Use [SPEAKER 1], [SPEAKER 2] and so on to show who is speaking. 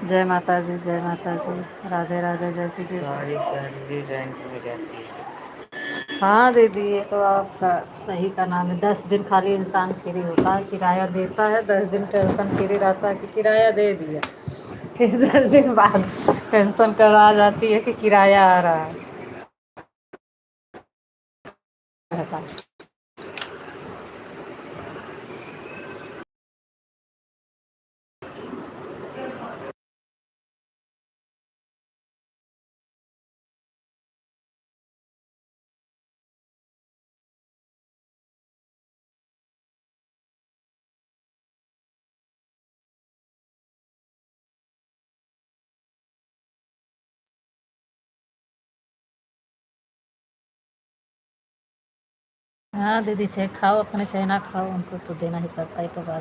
[SPEAKER 1] जय माता दी, जय माता दी। राधे राधे, जय श्री कृष्ण।
[SPEAKER 2] सारी सैलरी रेंट में जाती है।
[SPEAKER 1] हाँ दीदी, ये तो आपका सही का नाम है। 10 दिन खाली इंसान फ्री होता है, किराया देता है। 10 दिन टेंशन फ्री रहता है कि किराया दे दिया। फिर 10 दिन बाद टेंशन कर आ जाती है कि किराया आ रहा है। रहता है। हाँ दीदी, चाहे खाओ अपने चाहे ना खाओ, उनको तो देना ही पड़ता है, तो बस।